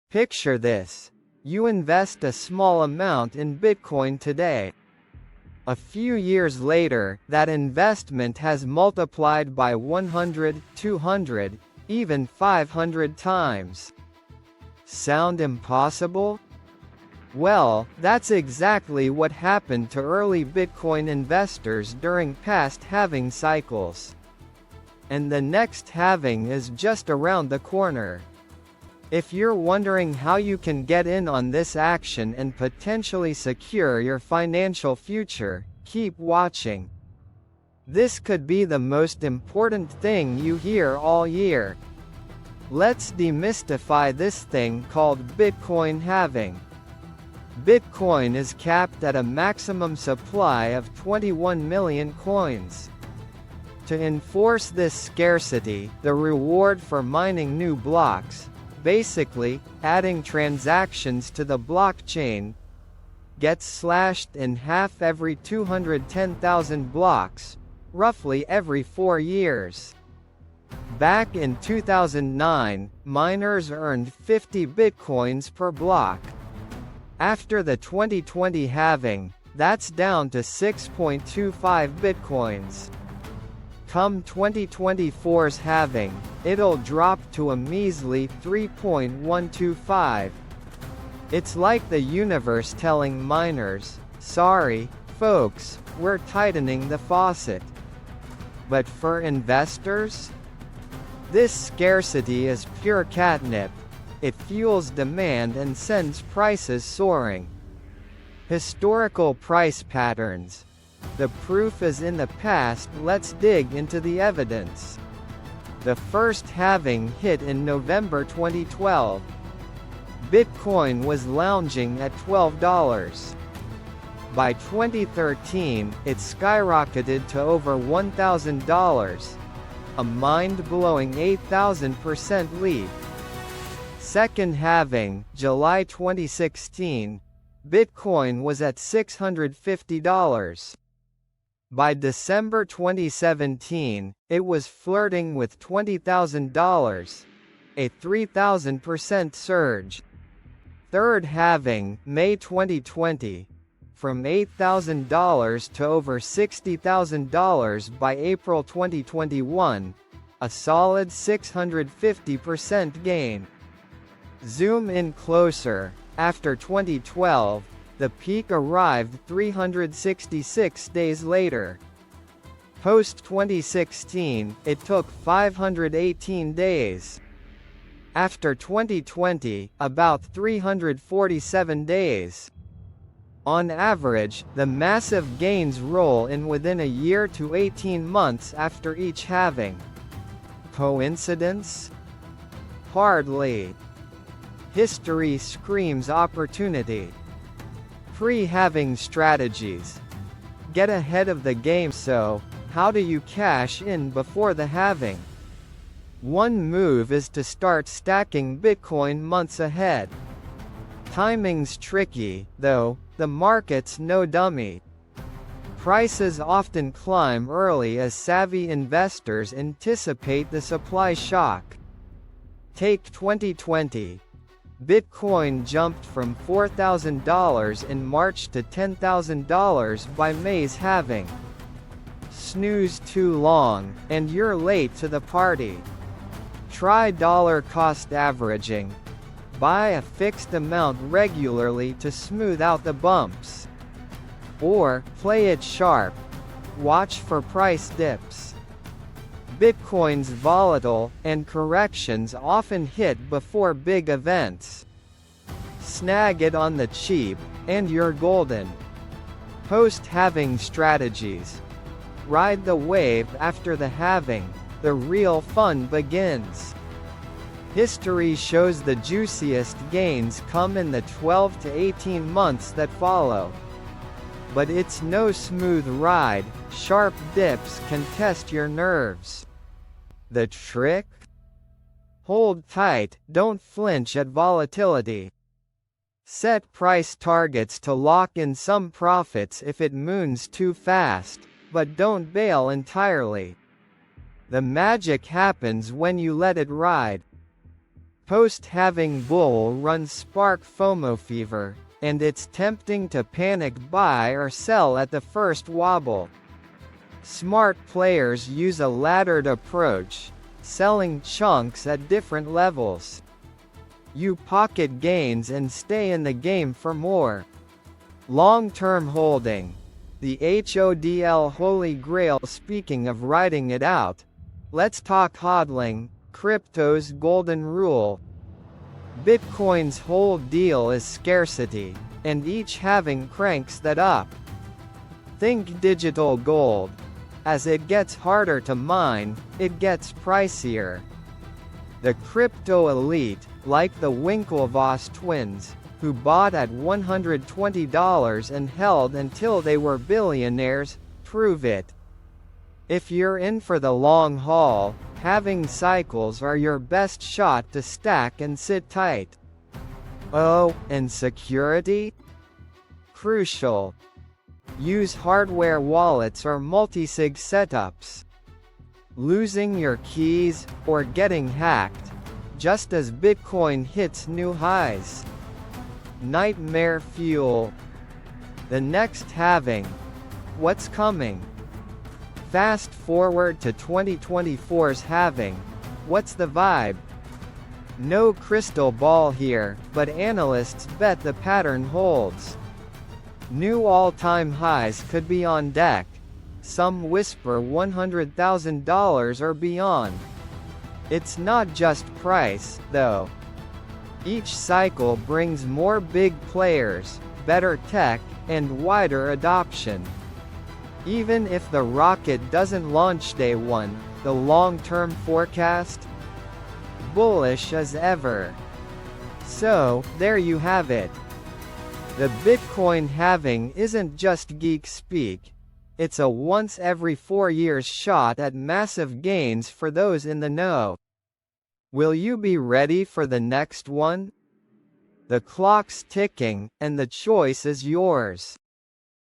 Picture this. You invest a small amount in Bitcoin today. A few years later, that investment has multiplied by 100, 200, even 500 times. Sound impossible? Well, that's exactly what happened to early Bitcoin investors during past halving cycles. And the next halving is just around the corner. If you're wondering how you can get in on this action and potentially secure your financial future, keep watching. This could be the most important thing you hear all year. Let's demystify this thing called Bitcoin halving. Bitcoin is capped at a maximum supply of 21 million coins. To enforce this scarcity, the reward for mining new blocks, basically, adding transactions to the blockchain, gets slashed in half every 210,000 blocks, roughly every 4 years. Back in 2009, miners earned 50 bitcoins per block. After the 2020 halving, that's down to 6.25 bitcoins. Come 2024's halving, it'll drop to a measly 3.125. It's like the universe telling miners, sorry, folks, we're tightening the faucet. But for investors? This scarcity is pure catnip. It fuels demand and sends prices soaring. Historical price patterns. The proof is in the past. Let's dig into the evidence. The first halving hit in November 2012. Bitcoin was lounging at $12. By 2013, it skyrocketed to over $1,000, a mind-blowing 8,000% leap. Second halving, July 2016, Bitcoin was at $650. By December 2017, it was flirting with $20,000, a 3,000% surge. Third halving, May 2020, from $8,000 to over $60,000 by April 2021, a solid 650% gain. Zoom in closer. After 2012, the peak arrived 366 days later. Post-2016, it took 518 days. After 2020, about 347 days. On average, the massive gains roll in within a year to 18 months after each halving. Coincidence? Hardly. History screams opportunity. Pre-halving strategies. Get ahead of the game. So, how do you cash in before the halving? One move is to start stacking Bitcoin months ahead. Timing's tricky, though, the market's no dummy. Prices often climb early as savvy investors anticipate the supply shock. Take 2020. Bitcoin jumped from $4,000 in March to $10,000 by May's halving. Snooze too long, and you're late to the party. Try dollar cost averaging. Buy a fixed amount regularly to smooth out the bumps. Or, play it sharp. Watch for price dips. Bitcoin's volatile, and corrections often hit before big events. Snag it on the cheap, and you're golden. Post-halving strategies. Ride the wave after the halving. The real fun begins. History shows the juiciest gains come in the 12 to 18 months that follow. But it's no smooth ride. Sharp dips can test your nerves. The trick? Hold tight, don't flinch at volatility. Set price targets to lock in some profits if it moons too fast, but don't bail entirely. The magic happens when you let it ride. Post-Halving bull runs spark FOMO fever, and it's tempting to panic buy or sell at the first wobble. Smart players use a laddered approach, selling chunks at different levels. You pocket gains and stay in the game for more. Long-term holding. The HODL Holy Grail. Speaking of riding it out, let's talk hodling, crypto's golden rule. Bitcoin's whole deal is scarcity, and each halving cranks that up. Think digital gold. As it gets harder to mine, it gets pricier. The crypto elite, like the Winklevoss twins, who bought at $120 and held until they were billionaires, prove it. If you're in for the long haul, halving cycles are your best shot to stack and sit tight. Oh, and security? Crucial. Use hardware wallets or multisig setups. Losing your keys, or getting hacked, just as Bitcoin hits new highs. Nightmare fuel. The next halving. What's coming? Fast forward to 2024's halving. What's the vibe? No crystal ball here, but analysts bet the pattern holds. New all-time highs could be on deck. Some whisper $100,000 or beyond. It's not just price, though. Each cycle brings more big players, better tech, and wider adoption. Even if the rocket doesn't launch day one, the long-term forecast? Bullish as ever. So, there you have it. The Bitcoin halving isn't just geek speak. It's a once every 4 years shot at massive gains for those in the know. Will you be ready for the next one? The clock's ticking, and the choice is yours.